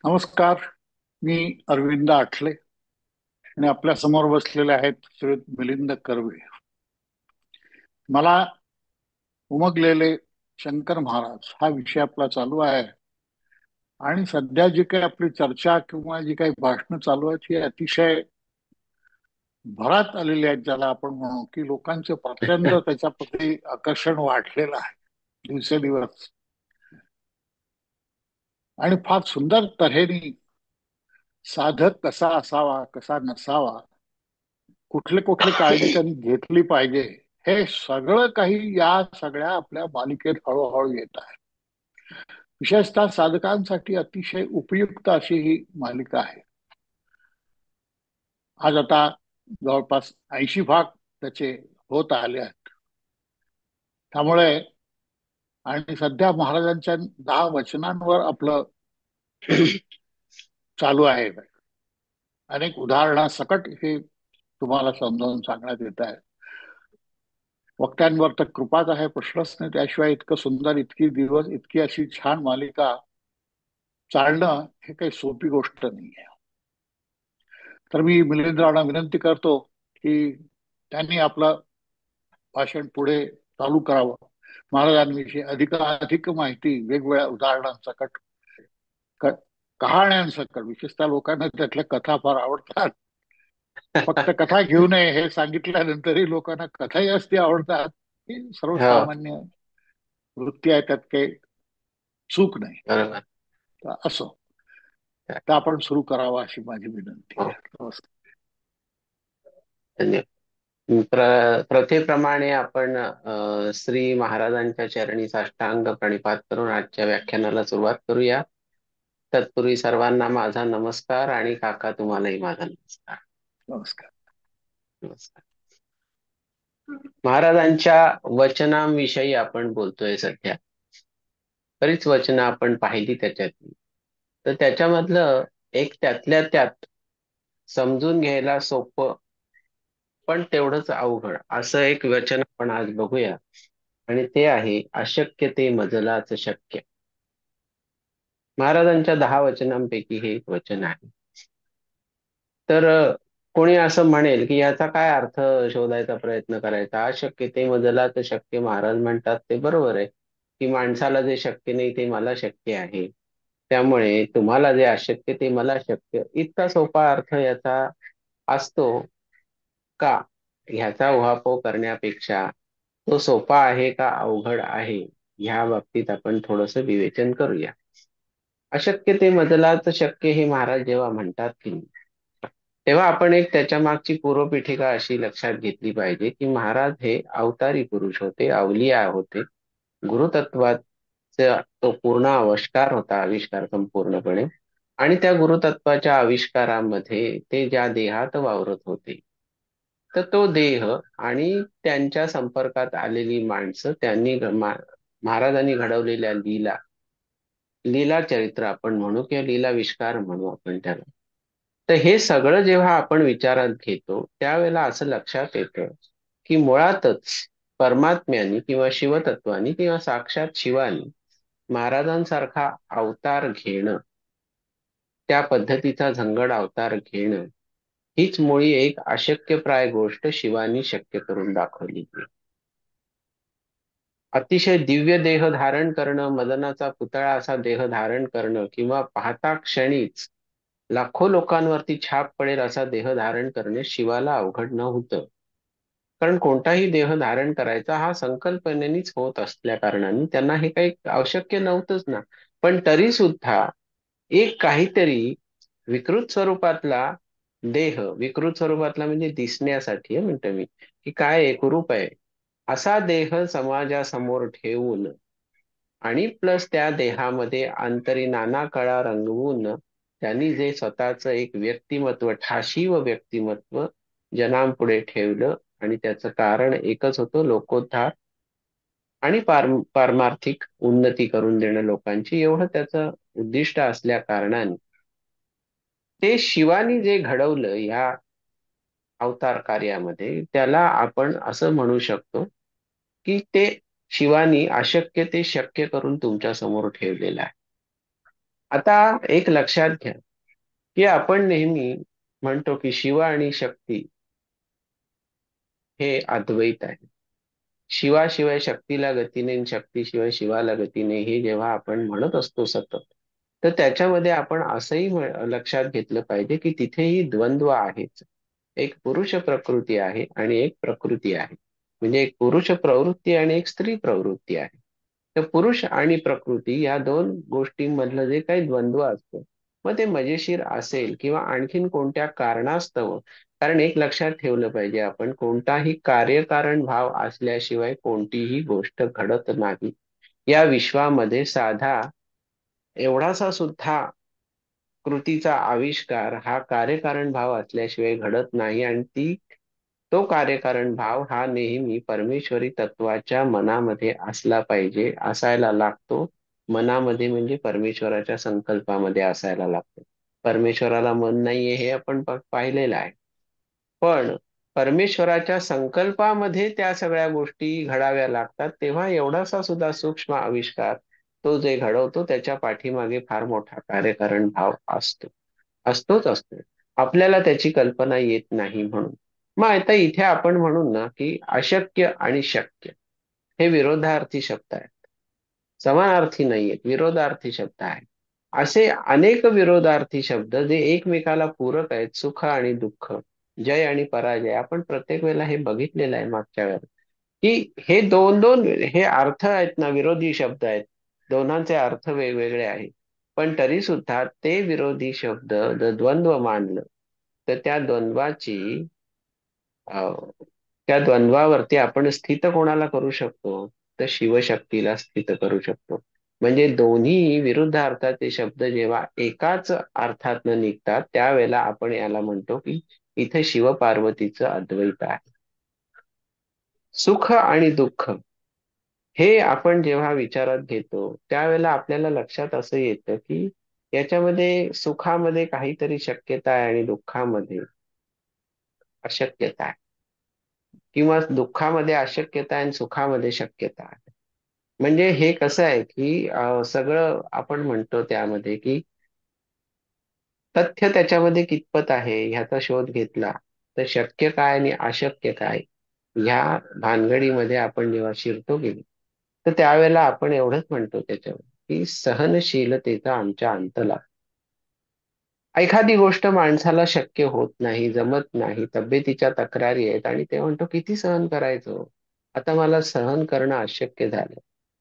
नमस्कार. मी अरविंद आठले आणि आपल्या समोर बसलेले आहेत श्री मिलिंद कर्वे. मला उमगलेले शंकर महाराज हा विषय आपला चालू आहे आणि सध्या जी काही आपली चर्चा किंवा जी काही भाषणं चालू आहेत ही अतिशय भरात आलेली आहेत, ज्याला आपण म्हणू की लोकांचे प्रचंड त्याच्याप्रती आकर्षण वाढलेलं आहे दिवसेदिवस. आणि फार सुंदर तऱ्हेने साधक कसा असावा कसा नसावा, कुठले कुठली काळजी त्यांनी घेतली पाहिजे, हे सगळं काही या सगळ्या आपल्या मालिकेत हळूहळू येत आहे. विशेषतः साधकांसाठी अतिशय उपयुक्त अशी ही मालिका आहे. आज आता जवळपास 80 भाग त्याचे होत आले आहेत. त्यामुळे आणि सध्या महाराजांच्या 10 वचनांवर आपलं चालू आहे. अनेक उदाहरणासकट हे तुम्हाला समजावून सांगण्यात येत आहे. वक्त्यांवर तर कृपाच आहे, प्रश्नच नाही. त्याशिवाय इतकं सुंदर, इतकी दिवस, इतकी अशी छान मालिका चालणं हे काही सोपी गोष्ट नाही आहे. तर मी मिलिंदरावांना विनंती करतो की त्यांनी आपलं भाषण पुढे चालू करावं. महाराजांविषयी अधिकाधिक माहिती वेगवेगळ्या उदाहरणांसकट, क- कहाण्यांसकट, विशेषतः लोकांना त्यातल्या कथा फार आवडतात. फक्त कथा घेऊ नये हे सांगितल्यानंतरही लोकांना कथाही असते आवडतात. ही हो, सर्वसामान्य वृत्ती आहे, त्यात काही चूक नाही. बरोबर. तर असो, तर आपण सुरू करावं अशी माझी विनंती हो, आहे. नमस्कार. धन्यवाद. प्रथेप्रमाणे आपण श्री महाराजांच्या चरणी साष्टांग प्रणिपात करून आजच्या व्याख्यानाला सुरुवात करूया. तत्पूर्वी सर्वांना माझा नमस्कार आणि काका तुम्हालाही माझा नमस्कार. नमस्कार. नमस्कार. महाराजांच्या वचनांविषयी आपण बोलतोय सध्या. बरीच वचनं आपण पाहिली त्याच्यातली. तर त्याच्यामधलं एक त्यातल्या त्यात समजून घ्यायला सोपं पण तेवढंच अवघड असं एक वचन आपण आज बघूया. आणि ते आहे अशक्य ते मजलाच शक्य. महाराजांच्या 10 वचनांपैकी हे एक वचन आहे. तर कोणी असं म्हणेल की याचा काय अर्थ शोधायचा प्रयत्न करायचा. अशक्य ते मजलाच शक्य महाराज म्हणतात ते बरोबर आहे की माणसाला जे शक्य नाही ते मला शक्य आहे. त्यामुळे तुम्हाला जे अशक्य ते मला शक्य, इतका सोपा अर्थ याचा असतो का, ह्याचा उहापोह करण्यापेक्षा तो सोपा आहे का अवघड आहे ह्या बाबतीत आपण थोडस विवेचन करूया. अशक्य ते मजलाच शक्य हे महाराज जेव्हा म्हणतात की नाही, तेव्हा आपण एक त्याच्या मागची पूर्वपीठिका अशी लक्षात घेतली पाहिजे की महाराज हे अवतारी पुरुष होते, अवलिया होते. गुरुतत्वाचा तो पूर्ण आविष्कार होता, आविष्कार संपूर्णपणे. आणि त्या गुरुतत्वाच्या आविष्कारामध्ये ते ज्या देहात वावरत होते, तर तो देह आणि त्यांच्या संपर्कात आलेली माणसं, महाराजांनी घडवलेल्या लीला, लीला चरित्र आपण म्हणू किंवा लीलाविष्कार म्हणू आपण त्याला. तर हे सगळं जेव्हा आपण विचारात घेतो त्यावेळेला असं लक्षात येतं की मुळातच परमात्म्याने किंवा शिवतत्वानी किंवा साक्षात शिवानी महाराजांसारखा अवतार घेणं, त्या पद्धतीचा झंगड अवतार घेणं, हीच मुळी एक अशक्यप्राय गोष्ट शिवानी शक्य करून दाखवली. अतिशय दिव्य देह धारण करणं, मदनाचा पुतळा असा देह धारण करणं किंवा पाहता क्षणीच लाखो लोकांवरती छाप पडेल असा देह धारण करणे शिवाला अवघड नव्हतं. कारण कोणताही देह धारण करायचा हा संकल्पनेनेच होत असल्या कारणाने त्यांना हे काही अशक्य नव्हतंच ना. पण तरी सुद्धा एक काहीतरी विकृत स्वरूपातला देह, विकृत स्वरूपातला म्हणजे दिसण्यासाठी म्हणतो मी, की काय एकरूप आहे असा देह समाजासमोर ठेवून आणि प्लस त्या देहामध्ये अंतरी नाना कळा रंगवून त्यांनी जे स्वतःच एक व्यक्तिमत्व, ठाशीव व्यक्तिमत्व जनांपुढे ठेवलं. आणि त्याचं कारण एकच होतं, लोकोद्धार आणि पारमार्थिक उन्नती करून देणं लोकांची, एवढं त्याचं उद्दिष्ट असल्या कारणाने ते शिवानी जे घडवलं या अवतार कार्यामध्ये, त्याला आपण असं म्हणू शकतो की ते शिवानी अशक्य ते शक्य करून तुमच्या समोर ठेवलेलं आहे. आता एक लक्षात घ्या की आपण नेहमी म्हणतो की शिव आणि शक्ती हे अद्वैत आहे. शिवाशिवाय शक्तीला गती नाही, शक्तीशिवाय शिवाला गती नाही, हे जेव्हा आपण म्हणत असतो सतत, तर त्याच्यामध्ये आपण असंही लक्षात घेतलं पाहिजे की तिथेही द्वंद्व आहेच. एक पुरुष प्रकृती आहे आणि एक प्रकृती आहे. म्हणजे एक पुरुष प्रवृत्ती आणि एक स्त्री प्रवृत्ती आहे. तर पुरुष आणि प्रकृती या दोन गोष्टींमधलं जे काही द्वंद्व असतं, मग ते मजेशीर असेल किंवा आणखीन कोणत्या कारणास्तव, कारण एक लक्षात ठेवलं पाहिजे आपण, कोणताही कार्यकारण भाव असल्याशिवाय कोणतीही गोष्ट घडत नाही. या विश्वामध्ये साधा एवढासा सुद्धा कृतीचा आविष्कार हा कार्यकारण भाव असल्याशिवाय घडत नाही, आणि तो कार्यकारण भाव हा नेहमी परमेश्वरी तत्वाच्या मनामध्ये असला पाहिजे, असायला लागतो. मनामध्ये म्हणजे परमेश्वराच्या संकल्पामध्ये असायला लागतो. परमेश्वराला मन नाहीये हे आपण पाहिलेलं आहे. पण परमेश्वराच्या संकल्पामध्ये त्या सगळ्या गोष्टी घडाव्या लागतात, तेव्हा एवढासा सुद्धा सूक्ष्म आविष्कार तो जे घडवतो त्याच्या पाठीमागे फार मोठा कार्यकारण भाव असतोच असतो. आपल्याला त्याची कल्पना येत नाही म्हणून. मग आता इथे आपण म्हणून ना की अशक्य आणि शक्य हे विरोधार्थी शब्द आहेत, समानार्थी नाहीयेत, विरोधार्थी शब्द आहेत. असे अनेक विरोधार्थी शब्द जे एकमेकाला पूरक आहेत, सुख आणि दुःख, जय आणि पराजय, आपण प्रत्येक वेळेला हे बघितलेलं आहे मागच्या वेळेला, की हे दोन दोन हे अर्थ आहेत ना, विरोधी शब्द आहेत, दोनांचे अर्थ वेगवेगळे आहेत. पण तरी सुद्धा ते विरोधी शब्द जर द्वंद्व मानलं, तर अ, त्या द्वंद्वावरती आपण स्थित कोणाला करू शकतो, तर शिवशक्तीला स्थित करू शकतो. म्हणजे दोन्ही विरुद्ध अर्थाचे शब्द जेव्हा एकाच अर्थातनं निघतात, त्यावेळेला आपण याला म्हणतो की इथे शिवपार्वतीचं अद्वैत आहे. सुख आणि दुःख हे आपण जेव्हा विचारात घेतो, त्यावेळेला आपल्याला लक्षात असं येतं की याच्यामध्ये सुखामध्ये काहीतरी शक्यता आहे आणि दुःखामध्ये अशक्यता आहे, किंवा दुःखामध्ये अशक्यता आहे आणि सुखामध्ये शक्यता आहे. म्हणजे हे कसं आहे की सगळं आपण म्हणतो त्यामध्ये की तथ्य त्याच्यामध्ये कितपत आहे ह्याचा शोध घेतला, तर शक्य काय आणि अशक्य काय ह्या भानगडीमध्ये आपण जेव्हा शिरतो गेलो, तर त्यावेळेला आपण एवढंच म्हणतो त्याच्यावर की सहनशीलतेचा आमच्या अंतला. एखादी गोष्ट माणसाला शक्य होत नाही, जमत नाही, तब्येतीच्या तक्रारी आहेत आणि ते म्हणतो किती सहन करायचं, आता मला सहन करणं अशक्य झालं.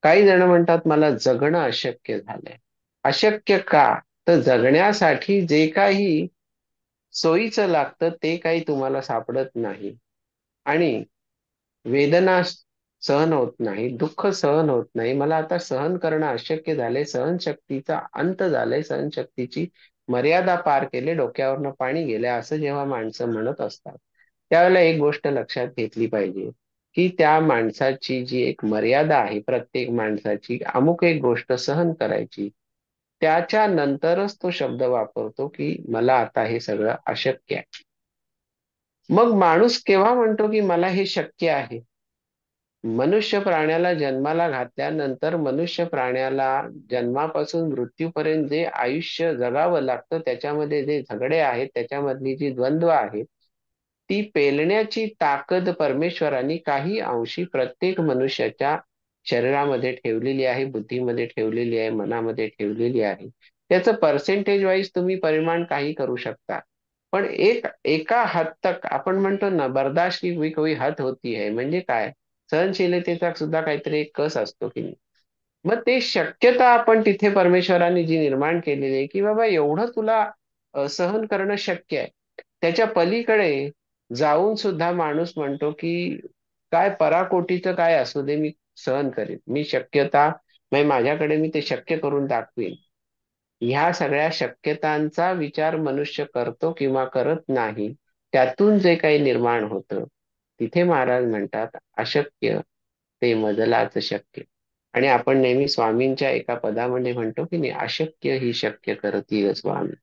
काही जण म्हणतात मला जगणं अशक्य झालंय. अशक्य का? तर जगण्यासाठी जे काही सोयीचं लागतं ते काही तुम्हाला सापडत नाही, आणि वेदना सहन होत नाही, दुःख सहन होत नाही, मला आता सहन करणं अशक्य झालंय, सहनशक्तीचा अंत झालाय, सहनशक्तीची मर्यादा पार केले, डोक्यावरनं पाणी गेले, असं जेव्हा माणसं म्हणत असतात, त्यावेळेला एक गोष्ट लक्षात घेतली पाहिजे की त्या माणसाची जी एक मर्यादा आहे, प्रत्येक माणसाची अमुक एक गोष्ट सहन करायची, त्याच्या नंतरच तो शब्द वापरतो की मला आता हे सगळं अशक्य आहे. मग माणूस केव्हा म्हणतो की मला हे शक्य आहे? मनुष्य प्राण्याला जन्माला घातल्यानंतर मनुष्य प्राण्याला जन्मापासून मृत्यूपर्यंत जे आयुष्य जगावं लागतं, त्याच्यामध्ये जे झगडे आहेत, त्याच्यामधली जी द्वंद्व आहेत, ती पेलण्याची ताकद परमेश्वराने काही अंशी प्रत्येक मनुष्याच्या शरीरामध्ये ठेवलेली आहे, बुद्धीमध्ये ठेवलेली आहे, मनामध्ये ठेवलेली आहे. त्याचं पर्सेंटेज वाईज तुम्ही परिमाण काही करू शकता. पण एका हद तक आपण म्हणतो ना, बर्दाश्त की हुई कोई हद होती है, म्हणजे काय, सहनशीलतेचा सुद्धा काहीतरी एक कस असतो की नाही. मग ते शक्यता आपण तिथे परमेश्वराने जी निर्माण केलेली आहे की बाबा एवढं तुला सहन करणं शक्य आहे, त्याच्या पलीकडे जाऊन सुद्धा माणूस म्हणतो की काय पराकोटीचं काय असू दे, मी सहन करेन, मी शक्यता म्हणजे माझ्याकडे मी ते शक्य करून दाखवेन. ह्या सगळ्या शक्यतांचा विचार मनुष्य करतो किंवा करत नाही, त्यातून जे काही निर्माण होतं, तिथे महाराज म्हणतात अशक्य ते मजलाच शक्य. आणि आपण नेहमी स्वामींच्या एका पदामध्ये म्हणतो की नाही, अशक्य ही शक्य करतील स्वामी.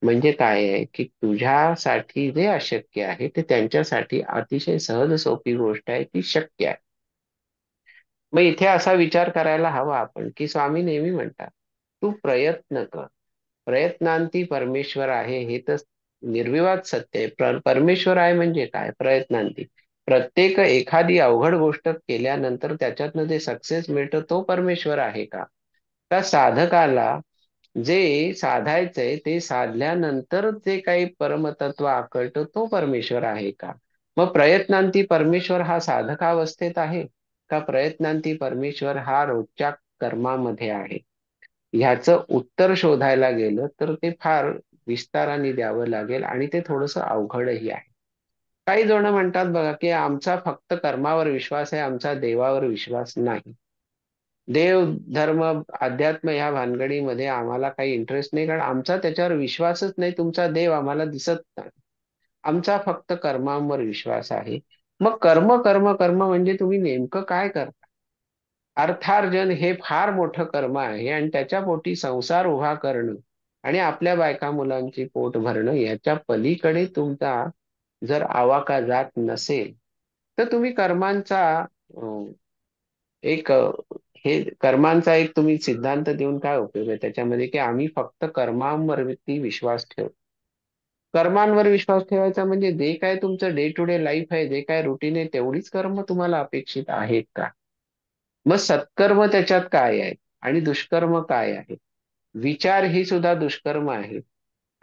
म्हणजे काय आहे की तुझ्यासाठी जे अशक्य आहे ते त्यांच्यासाठी अतिशय सहज सोपी गोष्ट आहे, ती शक्य आहे. मग इथे असा विचार करायला हवा आपण की स्वामी नेहमी म्हणतात तू प्रयत्न कर. प्रयत्नांती परमेश्वर आहे हे तर निर्विवाद सत्य आहे. परमेश्वर आहे म्हणजे काय? प्रयत्नांती. प्रत्येक एखादी अवघड गोष्ट केल्यानंतर त्याच्यातनं जे सक्सेस मिळतं तो परमेश्वर आहे का? त्या साधकाला जे साधायचंय ते साधल्यानंतर जे काही परमतत्व आकळतं तो परमेश्वर आहे का? मग प्रयत्नांती परमेश्वर हा साधकावस्थेत आहे का प्रयत्नांती परमेश्वर हा रोजच्या कर्मामध्ये आहे? ह्याचं उत्तर शोधायला गेलं तर ते फार विस्ताराने द्यावं लागेल आणि ते थोडंसं अवघडही आहे. काही जण म्हणतात बघा की आमचा फक्त कर्मावर विश्वास आहे, आमचा देवावर विश्वास नाही. देव धर्म अध्यात्म ह्या भानगडीमध्ये आम्हाला काही इंटरेस्ट नाही, कारण आमचा त्याच्यावर विश्वासच नाही. तुमचा देव आम्हाला दिसत नाही. आमचा फक्त कर्मांवर विश्वास आहे. मग कर्म कर्म कर्म म्हणजे तुम्ही नेमकं काय करता? अर्थार्जन हे फार मोठं कर्म आहे आणि त्याच्या पोटी संसार उभा करणं आणि आपल्या बायका मुलांची पोट भरणं याच्या पलीकडे तुमचा जर आवाका जात नसेल तर तुम्ही कर्मांचा एक हे कर्मांचा एक तुम्ही सिद्धांत देऊन काय उपयोग आहे त्याच्यामध्ये की आम्ही फक्त कर्मांवरती विश्वास ठेवू. कर्मांवर विश्वास ठेवायचा म्हणजे जे काय तुमचं डे टू डे लाईफ आहे, जे काय रुटीन आहे, तेवढीच कर्म तुम्हाला अपेक्षित आहेत का? मग सत्कर्म त्याच्यात काय आहे आणि दुष्कर्म काय आहे? विचार ही सुद्धा दुष्कर्म आहे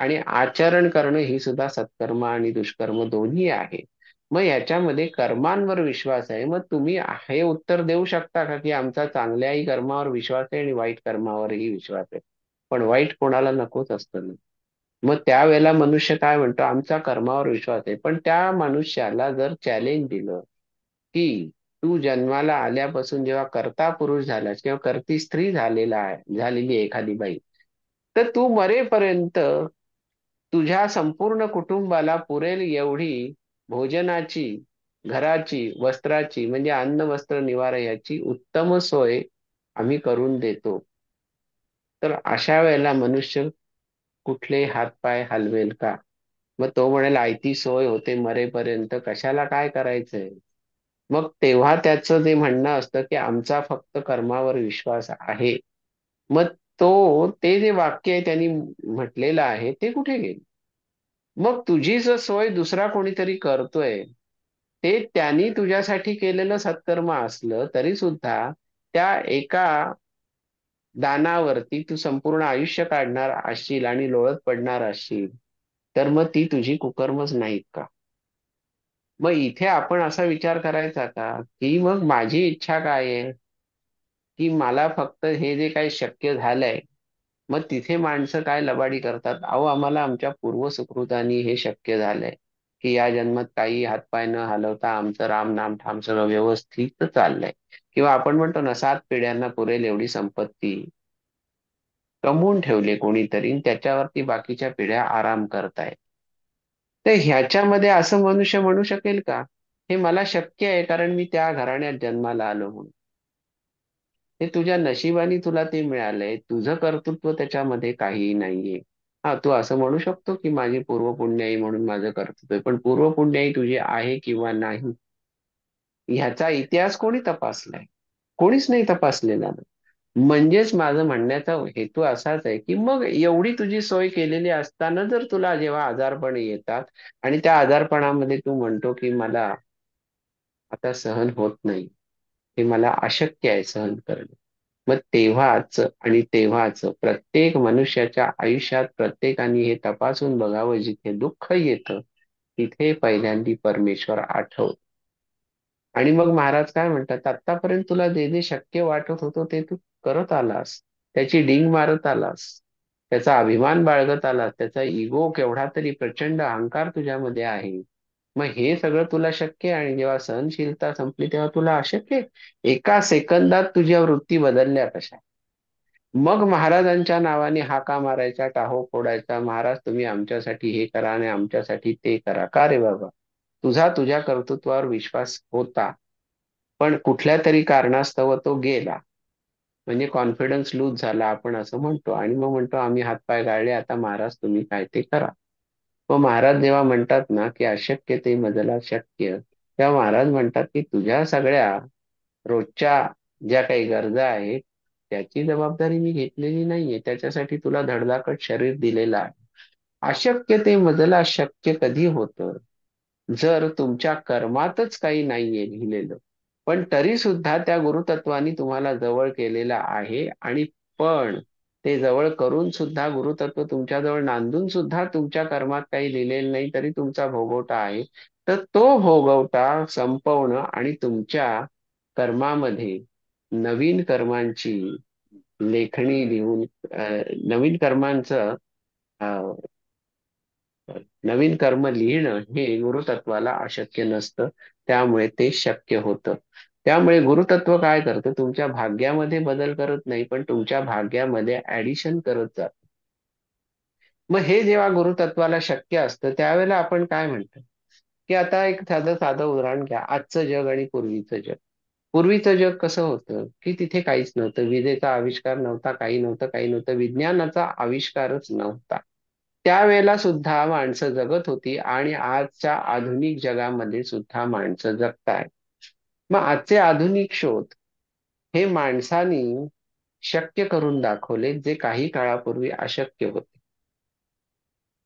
आणि आचरण करणं ही सुद्धा सत्कर्म आणि दुष्कर्म दोन्ही आहे. मग याच्यामध्ये कर्मांवर विश्वास आहे. मग तुम्ही हे उत्तर देऊ शकता का की आमचा चांगल्याही कर्मावर विश्वास आहे आणि वाईट कर्मावरही विश्वास आहे? पण वाईट कोणाला नकोच असतं ना. मग त्यावेळेला मनुष्य काय म्हणतो? आमचा कर्मावर विश्वास आहे. पण त्या मनुष्याला जर चॅलेंज दिलं की तू जन्माला आल्यापासून जेव्हा कर्ता पुरुष झालास किंवा कर्ती स्त्री झालेली आहे एखादी बाई, तर तू मरेपर्यंत तुझ्या संपूर्ण कुटुंबाला पुरेल एवढी भोजनाची, घराची, वस्त्राची म्हणजे अन्न वस्त्र निवारा याची उत्तम सोय आम्ही करून देतो. तर अशा वेळेला मनुष्य कुठले हातपाय हलवेल का? मग तो म्हणेल आयती सोय होते मरेपर्यंत, कशाला काय करायचंय? मग तेव्हा त्याचं जे म्हणणं असतं की आमचा फक्त कर्मावर विश्वास आहे. मग ते जे वाक्य आहे त्यांनी म्हटलेलं आहे ते कुठे गेले? मग तुझी जर सोय दुसरा कोणीतरी करतोय, ते त्यांनी तुझ्यासाठी केलेलं सत्कर्म असलं तरी सुद्धा त्या एका दानावरती तू संपूर्ण आयुष्य काढणार असशील आणि लोळत पडणार असशील, तर मग ती तुझी कुकर्मच नाहीत का? मग इथे आपण असा विचार करायचा का की मग माझी इच्छा काय आहे की मला फक्त हे जे काही शक्य झालंय, मग तिथे माणसं काय लबाडी करतात, अहो आम्हाला आमच्या पूर्वसुकृतांनी हे शक्य झालंय की या जन्मात काही हातपाय न हलवता आमचं राम नाम ठाम सगळं व्यवस्थित चाललंय. किंवा आपण म्हणतो ना 7 पिढ्यांना पुरेल एवढी संपत्ती कमवून ठेवली कोणीतरी आणि त्याच्यावरती बाकीच्या पिढ्या आराम करतायत. तर ह्याच्यामध्ये असं मनुष्य म्हणू शकेल का हे मला शक्य आहे कारण मी त्या घराण्यात जन्माला आलो म्हणून? हे तुझ्या नशिबाने तुला ते मिळालंय, तुझं कर्तृत्व त्याच्यामध्ये काहीही नाहीये. हा, तू असं म्हणू शकतो की माझी पूर्वपुण्याई म्हणून माझं कर्तृत्व आहे, पण पूर्वपुण्याई तुझी आहे किंवा नाही ह्याचा इतिहास कोणी तपासलाय? कोणीच नाही तपासलेला ना. म्हणजेच माझं म्हणण्याचा हेतू असाच आहे की मग एवढी तुझी सोय केलेली असताना जर तुला जेव्हा आजारपण येतात आणि त्या आजारपणामध्ये तू म्हणतो की मला आता सहन होत नाही, हे मला अशक्य आहे सहन करणं, मग तेव्हाच प्रत्येक मनुष्याच्या आयुष्यात प्रत्येकाने हे तपासून बघावं, जिथे दुःख येतं तिथे पहिल्यांदी परमेश्वर आठवतो. आणि मग महाराज काय म्हणतात, आतापर्यंत तुला जे जे शक्य वाटत होतं ते तू करत आलास, त्याची डिंग मारत आलास, त्याचा अभिमान बाळगत आलास, त्याचा इगो केवढा तरी प्रचंड अहंकार तुझ्यामध्ये आहे. मग हे सगळं तुला शक्य आहे आणि जेव्हा सहनशीलता संपली तेव्हा तुला अशक्य आहे? एका सेकंदात तुझ्या वृत्ती बदलल्या कशा? मग महाराजांच्या नावाने हाका मारायचा, टाहो फोडायचा, महाराज तुम्ही आमच्यासाठी हे करा आणि आमच्यासाठी ते करा. का रे बाबा? तुझ्या कर्तृत्वावर विश्वास होता, पण कुठल्या तरी कारणास्तव तो गेला. म्हणजे कॉन्फिडन्स लूज झाला आपण असं म्हणतो आणि मग म्हणतो आम्ही हातपाय गाळले, आता महाराज तुम्ही काय ते करा. मग महाराज जेव्हा म्हणतात ना की अशक्य ते मजला शक्य, तेव्हा महाराज म्हणतात की तुझ्या सगळ्या रोजच्या ज्या काही गरजा आहेत त्याची जबाबदारी मी घेतलेली नाहीये. त्याच्यासाठी तुला धडधाकट शरीर दिलेलं आहे. अशक्य ते मजला शक्य कधी होतं, जर तुमच्या कर्मातच काही नाहीये लिहिलेलं. पण तरी सुद्धा त्या गुरुतत्वानी तुम्हाला जवळ केलेलं आहे. आणि पण ते जवळ करून सुद्धा, गुरुतत्व तुमच्या जवळ नांदून सुद्धा तुमच्या कर्मात काही लिहिलेलं नाही, तरी तुमचा भोगवटा आहे. तर तो भोगवटा संपवणं आणि तुमच्या कर्मामध्ये नवीन कर्मांची लेखणी लिहून, नवीन कर्मांचं नवीन कर्म लिहिणं हे गुरुतत्वाला अशक्य नसतं. त्यामुळे ते शक्य होतं. त्यामुळे गुरुतत्व काय करतं, तुमच्या भाग्यामध्ये बदल करत नाही, पण तुमच्या भाग्यामध्ये ऍडिशन करत जात. मग हे जेव्हा गुरुतत्वाला शक्य असतं, त्यावेळेला आपण काय म्हणतो, की आता एक साधं साधं उदाहरण घ्या, आजचं जग आणि पूर्वीचं जग. पूर्वीचं जग कसं होतं, की तिथे काहीच नव्हतं, विजेचा आविष्कार नव्हता, काही नव्हतं, काही नव्हतं, विज्ञानाचा आविष्कारच नव्हता. त्यावेळेला सुद्धा माणसं जगत होती आणि आजच्या आधुनिक जगामध्ये सुद्धा माणसं जगतायत. मग आजचे आधुनिक शोध हे माणसानी शक्य करून दाखवले, जे काही काळापूर्वी अशक्य होते.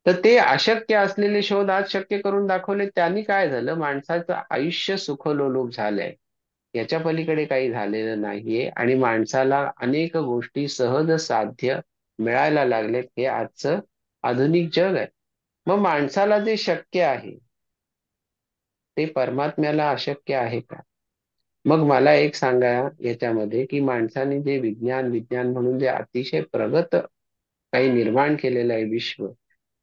तर ते अशक्य असलेले शोध आज शक्य करून दाखवले. त्यांनी काय झालं, माणसाचं आयुष्य सुखोलोलुप झालंय. याच्या पलीकडे काही झालेलं नाहीये आणि माणसाला अनेक गोष्टी सहज साध्य मिळायला लागलेत. हे आजचं आधुनिक जग आहे. मग माणसाला जे शक्य आहे ते परमात्म्याला अशक्य आहे का? मग मला एक सांगा याच्यामध्ये, की माणसाने जे विज्ञान विज्ञान म्हणून जे अतिशय प्रगत काही निर्माण केलेलं आहे विश्व,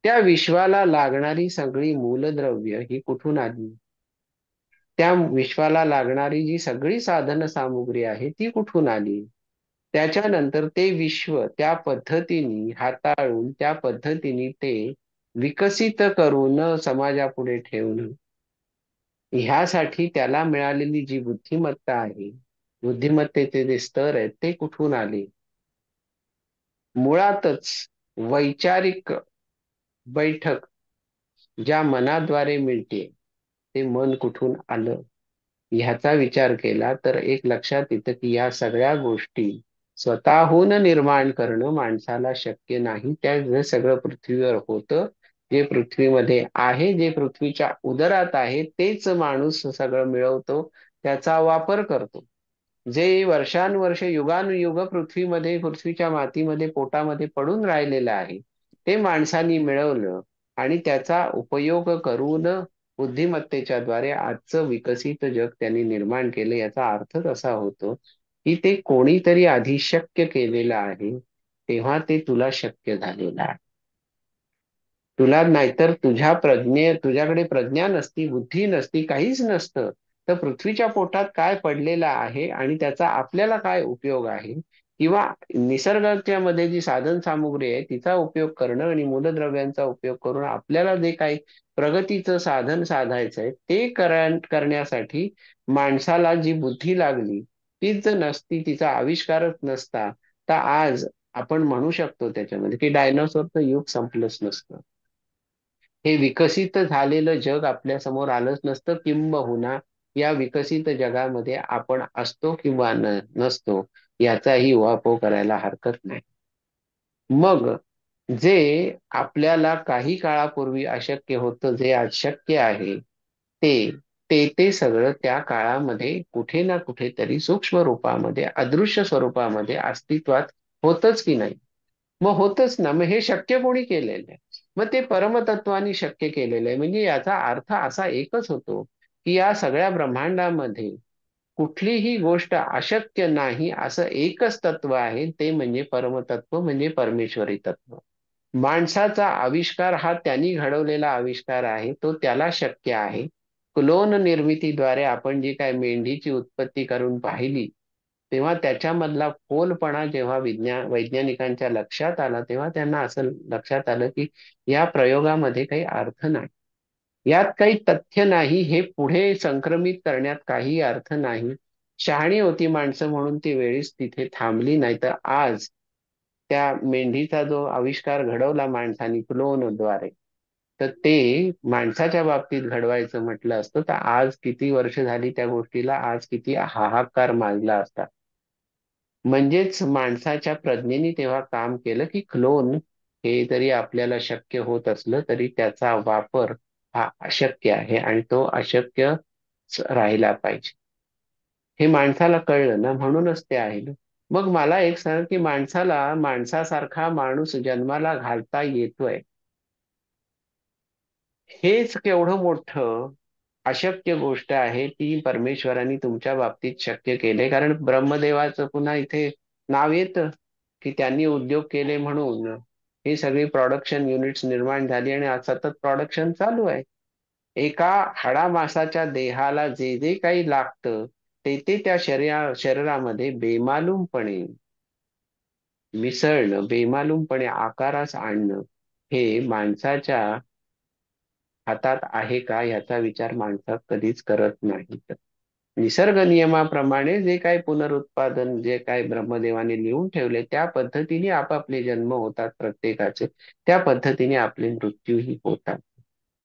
त्या विश्वाला लागणारी सगळी मूलद्रव्य ही कुठून आली? त्या विश्वाला लागणारी जी सगळी साधन सामुग्री आहे ती कुठून आली? त्याच्यानंतर ते विश्व त्या पद्धतीने हाताळून, त्या पद्धतीने ते विकसित करून समाजापुढे ठेवणं, ह्यासाठी त्याला मिळालेली जी बुद्धिमत्ता आहे, बुद्धिमत्तेचे जे स्तर आहेत ते कुठून आले? मुळातच वैचारिक बैठक ज्या मनाद्वारे मिळते, ते मन कुठून आलं? ह्याचा विचार केला तर एक लक्षात येतं, की या सगळ्या गोष्टी स्वतःहून निर्माण करणं माणसाला शक्य नाही. त्या जे सगळं पृथ्वीवर होतं, जे पृथ्वीमध्ये आहे, जे पृथ्वीच्या उदरात आहे, तेच माणूस सगळं मिळवतो, त्याचा वापर करतो. जे वर्षानुवर्ष युगानुयुग पृथ्वीमध्ये, पृथ्वीच्या मातीमध्ये, पोटामध्ये पडून राहिलेलं आहे, ते माणसांनी मिळवलं आणि त्याचा उपयोग करून बुद्धिमत्तेच्या द्वारे आजचं विकसित जग त्यांनी निर्माण केलं. याचा अर्थच असा होतो, की ते कोणीतरी आधी शक्य केलेलं आहे, तेव्हा ते तुला शक्य झालेलं आहे. तुला नाहीतर तुझ्याकडे प्रज्ञा नसती, बुद्धी नसती, काहीच नसतं, तर पृथ्वीच्या पोटात काय पडलेलं आहे आणि त्याचा आपल्याला काय उपयोग आहे, किंवा निसर्गाच्या मध्ये जी साधन सामुग्री आहे तिचा उपयोग करणं आणि मूलद्रव्यांचा उपयोग करून आपल्याला जे काही प्रगतीचं साधन साधायचंय ते करण्यासाठी माणसाला जी बुद्धी लागली, तीच जर नसती, तिचा आविष्कारच नसता, तर आज आपण म्हणू शकतो त्याच्यामध्ये, की डायनोसॉरचं युग संपलंच नसतं. हे विकसित झालेलं जग आपल्या समोर आलंच नसतं. किंबहुना या विकसित जगामध्ये आपण असतो किंवा नसतो, याचाही उहापोह करायला हरकत नाही. मग जे आपल्याला काही काळापूर्वी अशक्य होतं, जे आज शक्य आहे, ते ते सगळं त्या काळामध्ये कुठे ना कुठेतरी सूक्ष्म रूपामध्ये, अदृश्य स्वरूपामध्ये अस्तित्वात होतच की नाही? मग होतच ना. मग हे शक्य कोणी केलेलं आहे? मग ते परमतत्वानी शक्य केलेलं आहे. म्हणजे याचा अर्थ असा एकच होतो, की या सगळ्या ब्रह्मांडामध्ये कुठलीही गोष्ट अशक्य नाही, असं एकच तत्व आहे, ते म्हणजे परमतत्व, म्हणजे परमेश्वरी तत्व. माणसाचा आविष्कार हा त्यांनी घडवलेला आविष्कार आहे, तो त्याला शक्य आहे. क्लोन निर्मितीद्वारे आपण जी काय मेंढीची उत्पत्ती करून पाहिली, तेव्हा त्याच्यामधला फोलपणा जेव्हा वैज्ञानिकांच्या लक्षात आला, तेव्हा त्यांना असं लक्षात आलं, की या प्रयोगामध्ये काही अर्थ नाही, यात काही तथ्य नाही, हे पुढे संक्रमित करण्यात काही अर्थ नाही. शहाणी होती माणसं म्हणून ती वेळीच तिथे थांबली, नाही तर आज त्या मेंढीचा जो आविष्कार घडवला माणसाने क्लोनद्वारे, तर ते माणसाच्या बाबतीत घडवायचं म्हटलं असतं तर आज किती वर्ष झाली त्या गोष्टीला, आज किती हाहाकार माजला असता. म्हणजेच माणसाच्या प्रज्ञेने तेव्हा काम केलं की क्लोन हे जरी आपल्याला शक्य होत असलं तरी त्याचा वापर हा अशक्य आहे आणि तो अशक्य राहिला पाहिजे. हे माणसाला कळलं ना, म्हणूनच ते आहे ना. मग मला एक सांग की माणसाला माणसासारखा माणूस जन्माला घालता येतोय, हेच केवढं मोठं अशक्य गोष्ट आहे ती परमेश्वराने तुमच्या बाबतीत शक्य केले. कारण ब्रह्मदेवाचं पुन्हा इथे नाव येतं की त्यांनी उद्योग केले म्हणून ही सगळी प्रोडक्शन युनिट्स निर्माण झाली आणि आज सतत प्रोडक्शन चालू आहे. एका हाडामासाच्या देहाला जे जे काही लागतं ते त्या शरीरामध्ये बेमालूमपणे मिसळणं, बेमालूमपणे आकारास आणणं हे माणसाच्या हातात आहे का याचा विचार माणसा कधीच करत नाही. निसर्ग नियमाप्रमाणे जे काही पुनरुत्पादन जे काही ब्रह्मदेवाने लिहून ठेवले त्या पद्धतीने आपापले जन्म होतात प्रत्येकाचे, त्या पद्धतीने आपले मृत्यूही होतात.